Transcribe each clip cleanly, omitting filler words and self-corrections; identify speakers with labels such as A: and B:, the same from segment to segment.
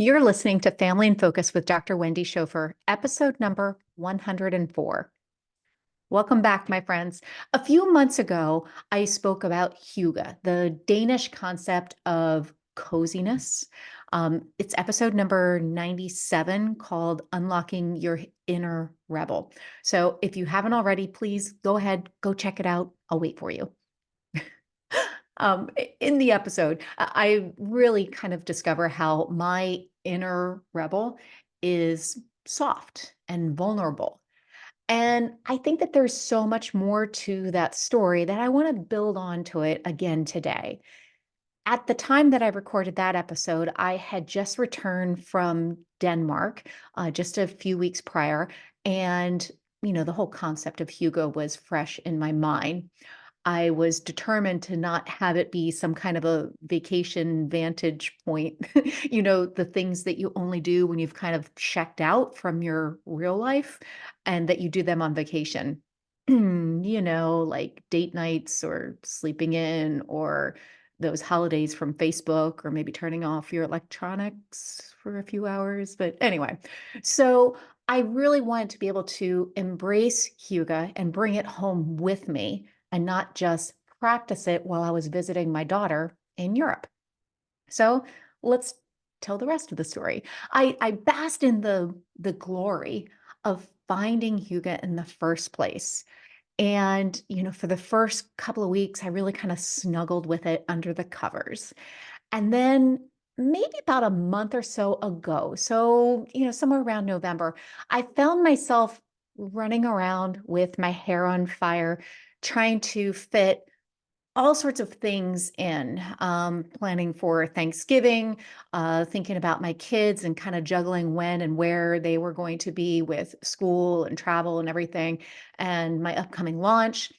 A: You're listening to Family in Focus with Dr. Wendy Schofer, episode number 104. Welcome back, my friends. A few months ago, I spoke about Hygge, the Danish concept of coziness. It's episode number 97 called Unlocking Your Inner Rebel. So if you haven't already, please go ahead, go check it out. I'll wait for you. In the episode, I really kind of discover how my inner rebel is soft and vulnerable. And I think that there's so much more to that story that I want to build onto it again today. At the time that I recorded that episode, I had just returned from Denmark just a few weeks prior. And, the whole concept of Hygge was fresh in my mind. I was determined to not have it be some kind of a vacation vantage point, the things that you only do when you've kind of checked out from your real life and that you do them on vacation. Like date nights or sleeping in or those holidays from Facebook or maybe turning off your electronics for a few hours. But anyway, so I really wanted to be able to embrace Hygge and bring it home with me and not just practice it while I was visiting my daughter in Europe. So let's tell the rest of the story. I basked in the glory of finding Hygge in the first place. And, for the first couple of weeks, I really kind of snuggled with it under the covers. And then maybe about a month or so ago, so, somewhere around November, I found myself running around with my hair on fire, trying to fit all sorts of things in, planning for Thanksgiving, thinking about my kids and kind of juggling when and where they were going to be with school and travel and everything, and my upcoming launch.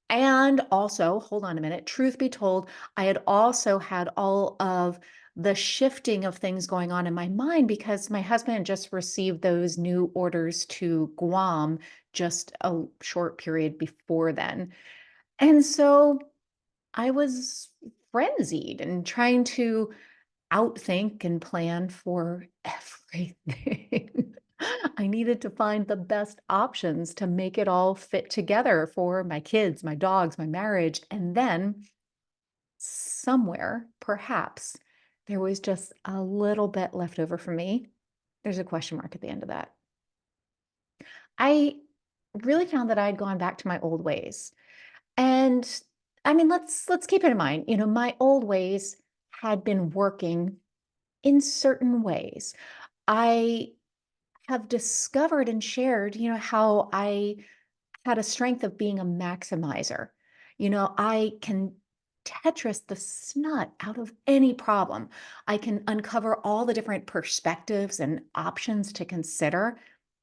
A: And also, hold on a minute, truth be told, I had also had all of the shifting of things going on in my mind because my husband had just received those new orders to Guam just a short period before then. And so I was frenzied and trying to outthink and plan for everything. I needed to find the best options to make it all fit together for my kids, my dogs, my marriage. And then somewhere, perhaps, there was just a little bit left over for me. There's a question mark at the end of that. I really found that I'd gone back to my old ways. And I mean, let's keep it in mind, my old ways had been working in certain ways. I have discovered and shared, how I had a strength of being a maximizer. I can Tetris the snot out of any problem. I can uncover all the different perspectives and options to consider,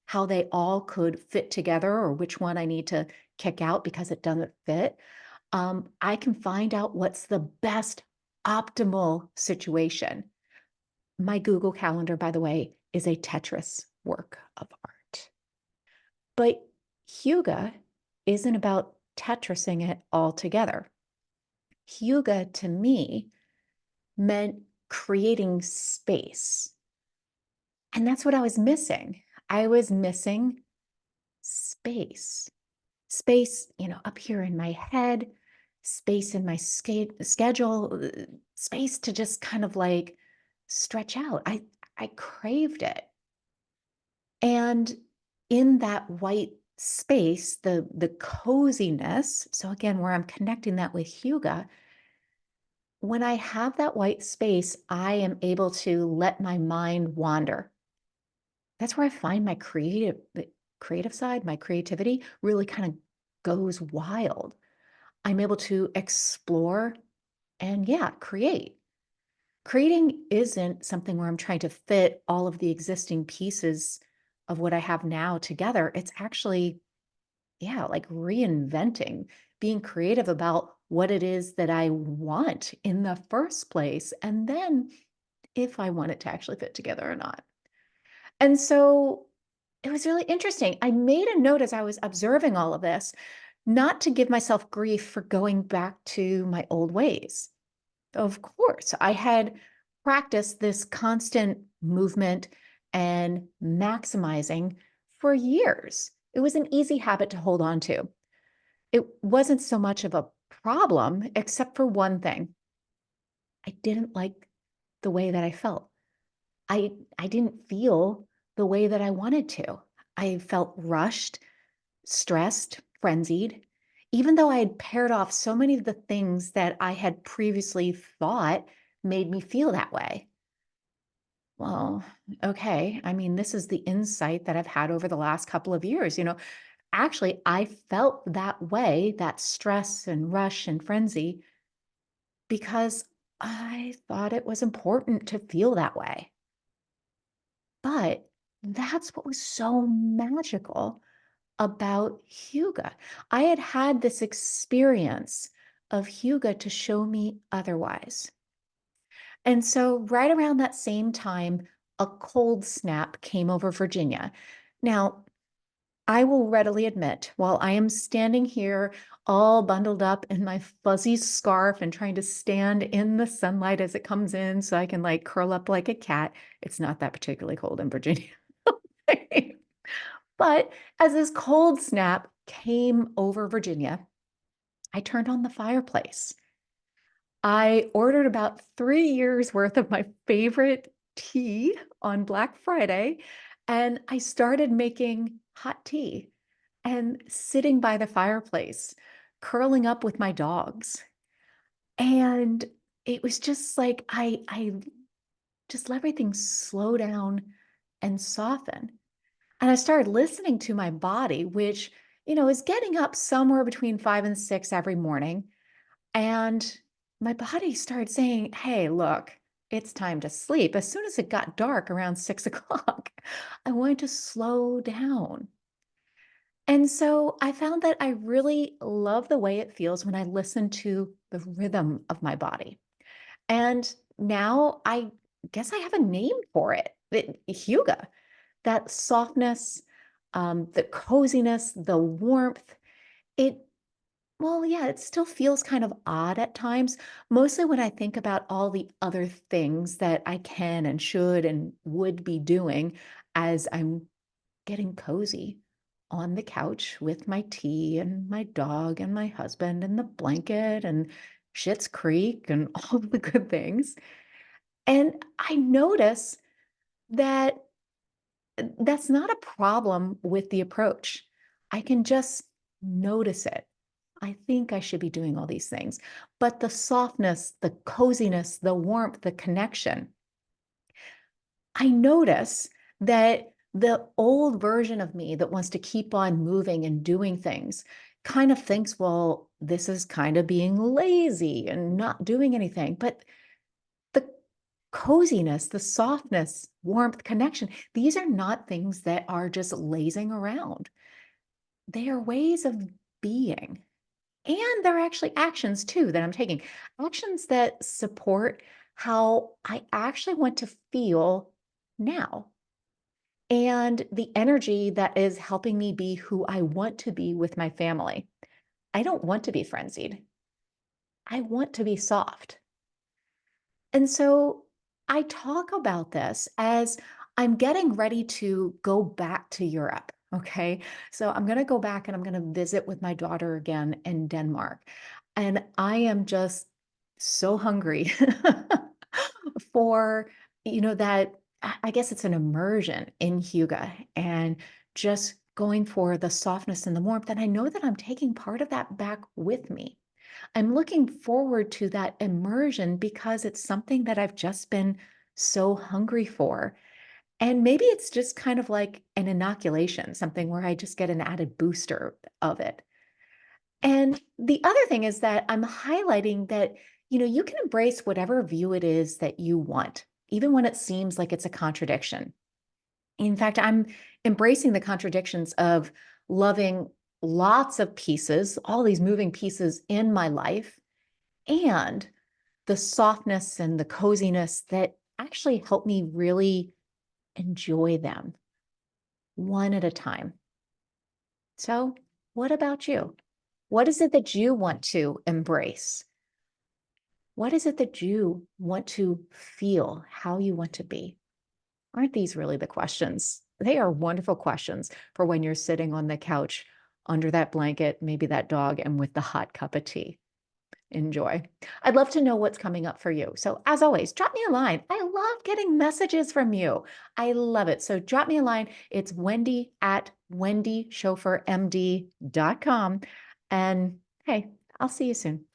A: how they all could fit together or which one I need to kick out because it doesn't fit. I can find out what's the best optimal situation. My Google Calendar, by the way, is a Tetris work of art. But Hygge isn't about Tetrising it all together. Hygge to me meant creating space. And that's what I was missing. I was missing space. Space, up here in my head, space in my schedule, space to just kind of like stretch out. I craved it. And in that white space, the coziness, so again, where I'm connecting that with Hygge, when I have that white space, I am able to let my mind wander. That's where I find my creative side, my creativity really kind of goes wild. I'm able to explore and yeah, create. Creating isn't something where I'm trying to fit all of the existing pieces of what I have now together. It's actually, yeah, like reinventing, being creative about what it is that I want in the first place. And then if I want it to actually fit together or not. And so it was really interesting. I made a note as I was observing all of this, not to give myself grief for going back to my old ways. Of course, I had practiced this constant movement, and maximizing for years. It was an easy habit to hold on to. It wasn't so much of a problem, except for one thing. I didn't like the way that I felt. I didn't feel the way that I wanted to. I felt rushed, stressed, frenzied, even though I had paired off so many of the things that I had previously thought made me feel that way. Well, okay. I mean, this is the insight that I've had over the last couple of years. Actually, I felt that way, that stress and rush and frenzy, because I thought it was important to feel that way. But that's what was so magical about Hygge. I had had this experience of Hygge to show me otherwise. And so, right around that same time, a cold snap came over Virginia. Now, I will readily admit, while I am standing here all bundled up in my fuzzy scarf and trying to stand in the sunlight as it comes in so I can like curl up like a cat, it's not that particularly cold in Virginia. But as this cold snap came over Virginia, I turned on the fireplace. I ordered about 3 years worth of my favorite tea on Black Friday, and I started making hot tea and sitting by the fireplace, curling up with my dogs. And it was just like I just let everything slow down and soften. And I started listening to my body, which, is getting up somewhere between 5 and 6 every morning. And my body started saying, hey, look, it's time to sleep. As soon as it got dark around 6 o'clock, I wanted to slow down. And so I found that I really love the way it feels when I listen to the rhythm of my body. And now I guess I have a name for it, Hygge, that softness, the coziness, the warmth. It Well, yeah, it still feels kind of odd at times, mostly when I think about all the other things that I can and should and would be doing as I'm getting cozy on the couch with my tea and my dog and my husband and the blanket and Schitt's Creek and all the good things. And I notice that that's not a problem with the approach. I can just notice it. I think I should be doing all these things. But the softness, the coziness, the warmth, the connection, I notice that the old version of me that wants to keep on moving and doing things kind of thinks, well, this is kind of being lazy and not doing anything. But the coziness, the softness, warmth, connection, these are not things that are just lazing around. They are ways of being. And there are actually actions too that I'm taking, actions that support how I actually want to feel now and the energy that is helping me be who I want to be with my family. I don't want to be frenzied. I want to be soft. And so I talk about this as I'm getting ready to go back to Europe. Okay. So I'm going to go back and I'm going to visit with my daughter again in Denmark. And I am just so hungry for, that I guess it's an immersion in Hygge and just going for the softness and the warmth. And I know that I'm taking part of that back with me. I'm looking forward to that immersion because it's something that I've just been so hungry for. And maybe it's just kind of like an inoculation, something where I just get an added booster of it. And the other thing is that I'm highlighting that, you can embrace whatever view it is that you want, even when it seems like it's a contradiction. In fact, I'm embracing the contradictions of loving lots of pieces, all these moving pieces in my life, and the softness and the coziness that actually help me really enjoy them one at a time. So, what about you? What is it that you want to embrace? What is it that you want to feel, how you want to be? Aren't these really the questions? They are wonderful questions for when you're sitting on the couch under that blanket, maybe that dog, and with the hot cup of tea. Enjoy. I'd love to know what's coming up for you. So, as always, drop me a line. I love getting messages from you. I love it. So, drop me a line. It's Wendy at wendychauffeurmd.com. And hey, I'll see you soon.